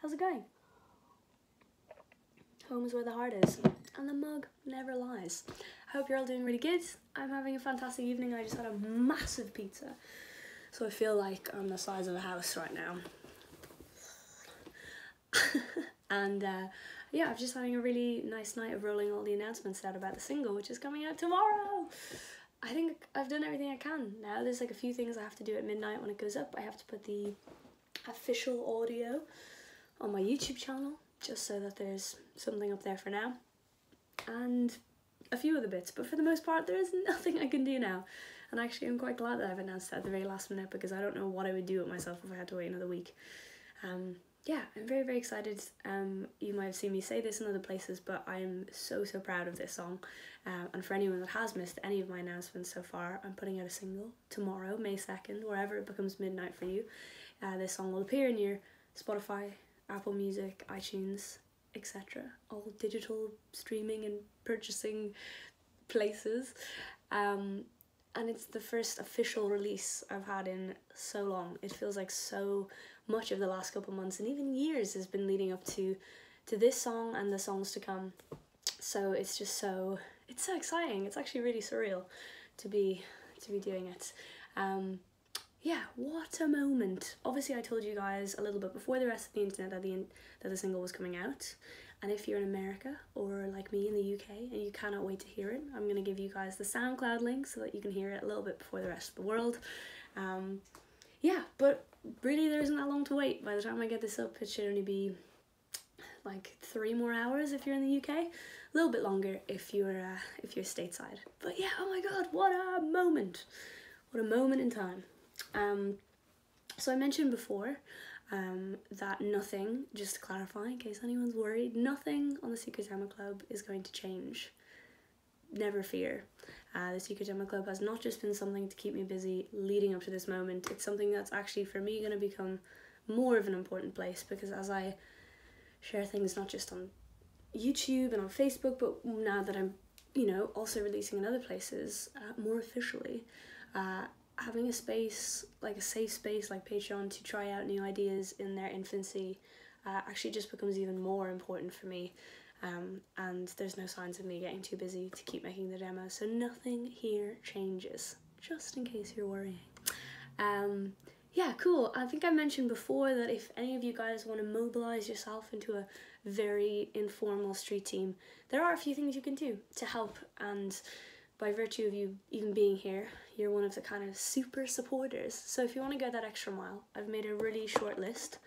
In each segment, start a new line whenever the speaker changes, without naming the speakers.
How's it going? Home is where the heart is, and the mug never lies. I hope you're all doing really good. I'm having a fantastic evening. I just had a massive pizza, so I feel like I'm the size of a house right now. And yeah, I'm just having a really nice night of rolling all the announcements out about the single, which is coming out tomorrow. I think I've done everything I can. Now there's like a few things I have to do at midnight when it goes up. I have to put the official audio on my YouTube channel, just so that there's something up there for now, and a few other bits, but for the most part there is nothing I can do now. And actually I'm quite glad that I've announced that at the very last minute, because I don't know what I would do with myself if I had to wait another week. Yeah, I'm very, very excited. You might have seen me say this in other places, but I'm so proud of this song. And for anyone that has missed any of my announcements so far, I'm putting out a single tomorrow, May 2nd, wherever it becomes midnight for you. This song will appear in your Spotify, Apple Music, iTunes, etc. All digital streaming and purchasing places. And it's the first official release I've had in so long. It feels like so much of the last couple months and even years has been leading up to this song and the songs to come. So it's just so exciting. It's actually really surreal to be doing it. Yeah, what a moment. Obviously I told you guys a little bit before the rest of the internet that the single was coming out. And if you're in America or like me in the UK and you cannot wait to hear it, I'm going to give you guys the SoundCloud link so that you can hear it a little bit before the rest of the world. Yeah, but really there isn't that long to wait. By the time I get this up, it should only be like 3 more hours if you're in the UK. A little bit longer if you're stateside. But yeah, oh my god, what a moment. What a moment in time. So I mentioned before that nothing, just to clarify in case anyone's worried, nothing on the Secret Demo Club is going to change. Never fear. The Secret Demo Club has not just been something to keep me busy leading up to this moment, it's something that's actually for me going to become more of an important place, because as I share things not just on YouTube and on Facebook, but now that I'm, also releasing in other places more officially, having a space, like a safe space like Patreon to try out new ideas in their infancy actually just becomes even more important for me. And there's no signs of me getting too busy to keep making the demo, so nothing here changes, just in case you're worrying. Yeah, cool. I think I mentioned before that if any of you guys want to mobilize yourself into a very informal street team, there are a few things you can do to help, and by virtue of you even being here, you're one of the kind of super supporters. So if you want to go that extra mile, I've made a really short list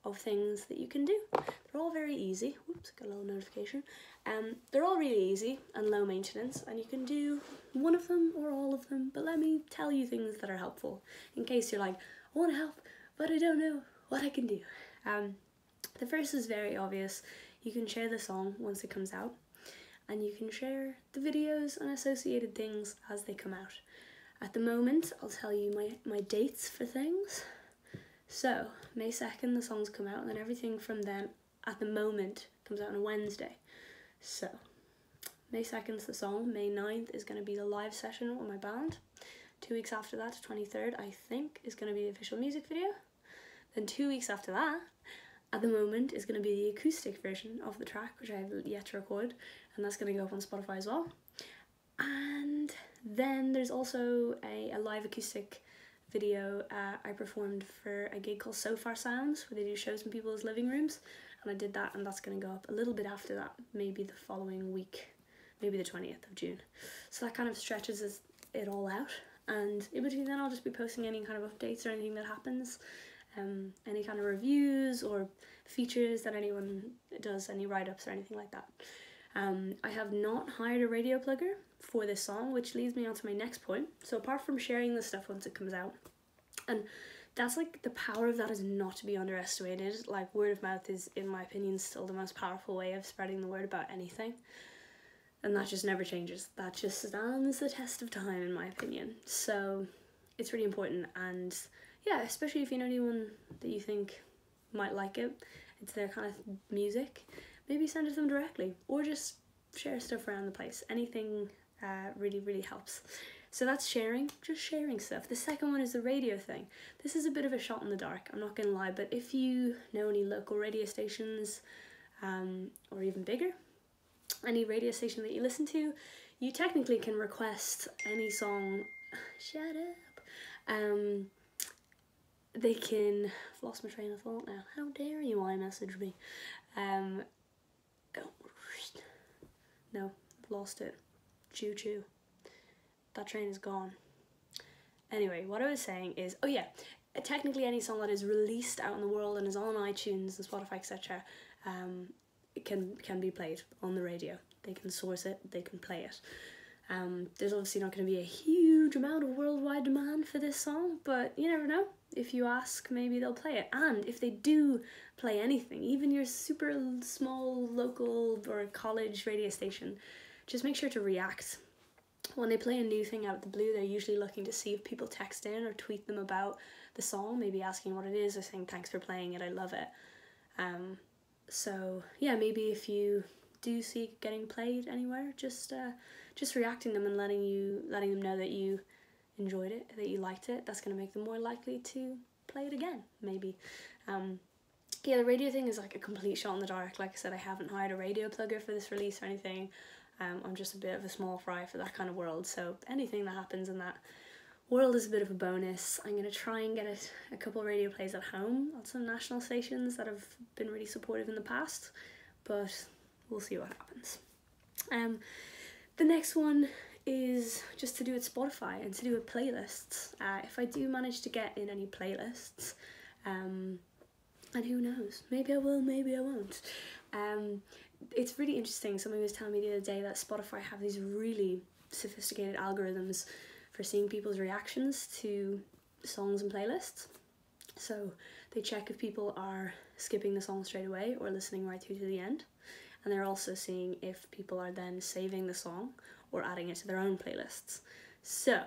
of things that you can do. They're all very easy. Whoops, got a little notification. They're all really easy and low maintenance, and you can do one of them or all of them, but let me tell you things that are helpful in case you're like, I want to help, but I don't know what I can do. The first is very obvious. You can share the song once it comes out, and you can share the videos and associated things as they come out. At the moment, I'll tell you my dates for things. So, May 2nd the songs come out, and then everything from then, at the moment, comes out on a Wednesday. So, May 2nd's the song, May 9th is going to be the live session with my band. 2 weeks after that, 23rd, I think, is going to be the official music video. Then 2 weeks after that, at the moment, is going to be the acoustic version of the track, which I have yet to record, and that's going to go up on Spotify as well. And then there's also a live acoustic video I performed for a gig called So Far Sounds, where they do shows in people's living rooms, and I did that, and that's going to go up a little bit after that, maybe the following week, maybe the 20th of June. So that kind of stretches it all out, and in between then I'll just be posting any kind of updates or anything that happens, any kind of reviews or features that anyone does, any write-ups or anything like that. I have not hired a radio plugger for this song, which leads me on to my next point. So apart from sharing the stuff once it comes out, and that's like, the power of that is not to be underestimated. Like, word of mouth is, in my opinion, still the most powerful way of spreading the word about anything, and that just never changes. That just stands the test of time, in my opinion. So it's really important, and yeah, especially if you know anyone that you think might like it, it's their kind of music, maybe send it to them directly, or just share stuff around the place. Anything really helps. So that's sharing, just sharing stuff. The second one is the radio thing. This is a bit of a shot in the dark, I'm not gonna lie, but if you know any local radio stations, or even bigger, any radio station that you listen to, you technically can request any song. Shut up. They can, I've lost my train of thought now. How dare you iMessage me? No, I've lost it. Choo choo. That train is gone. Anyway, what I was saying is, oh yeah, technically any song that is released out in the world and is on iTunes and Spotify, etc., it can be played on the radio. They can source it, they can play it. There's obviously not going to be a huge amount of worldwide demand for this song, but you never know. If you ask, maybe they'll play it. And if they do play anything, even your super small local or college radio station, just make sure to react. When they play a new thing out of the blue, they're usually looking to see if people text in or tweet them about the song, maybe asking what it is or saying thanks for playing it, I love it. So yeah, maybe if you do see it getting played anywhere, just reacting them and letting them know that you enjoyed it, that you liked it. That's going to make them more likely to play it again, maybe. Yeah, the radio thing is like a complete shot in the dark. Like I said, I haven't hired a radio plugger for this release or anything. I'm just a bit of a small fry for that kind of world, so anything that happens in that world is a bit of a bonus. I'm going to try and get a couple radio plays at home on some national stations that have been really supportive in the past, but we'll see what happens. The next one is just to do with Spotify and to do with playlists. If I do manage to get in any playlists, and who knows, maybe I will, maybe I won't. It's really interesting. Somebody was telling me the other day that Spotify have these really sophisticated algorithms for seeing people's reactions to songs and playlists. So they check if people are skipping the song straight away or listening right through to the end. And they're also seeing if people are then saving the song or adding it to their own playlists. So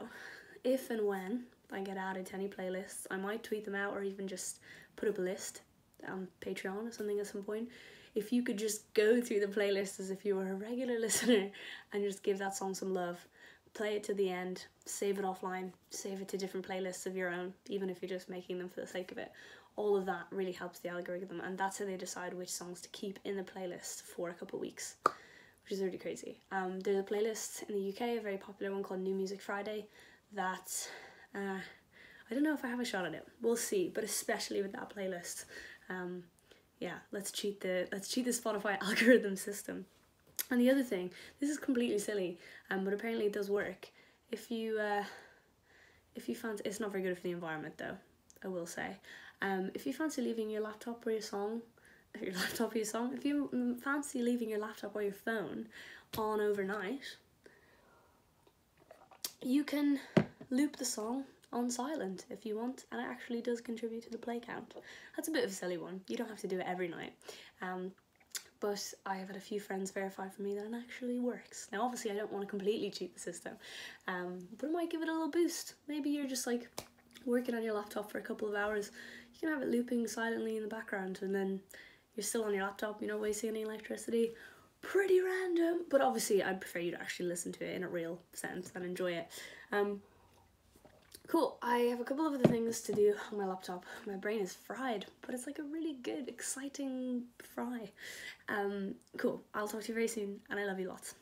if and when I get added to any playlists, I might tweet them out or even just put up a list on Patreon or something at some point. If you could just go through the playlist as if you were a regular listener and just give that song some love, play it to the end, save it offline, save it to different playlists of your own, even if you're just making them for the sake of it. All of that really helps the algorithm, and that's how they decide which songs to keep in the playlist for a couple of weeks, which is really crazy. There's a playlist in the UK, a very popular one called New Music Friday, that I don't know if I have a shot at it. We'll see, but especially with that playlist, yeah, let's cheat the Spotify algorithm system. And the other thing, this is completely silly, but apparently it does work. If you fancy, it's not very good for the environment though, I will say. If you fancy leaving your laptop or your song, if you fancy leaving your laptop or your phone on overnight, you can loop the song on silent if you want, and it actually does contribute to the play count. That's a bit of a silly one. You don't have to do it every night. But I have had a few friends verify for me that it actually works. Now obviously I don't want to completely cheat the system, but it might give it a little boost. Maybe you're just like working on your laptop for a couple of hours, you can have it looping silently in the background and then you're still on your laptop, you're not wasting any electricity. Pretty random, but obviously I'd prefer you to actually listen to it in a real sense and enjoy it. Cool, I have a couple of other things to do on my laptop. My brain is fried, but it's like a really good, exciting fry. Cool, I'll talk to you very soon, and I love you lots.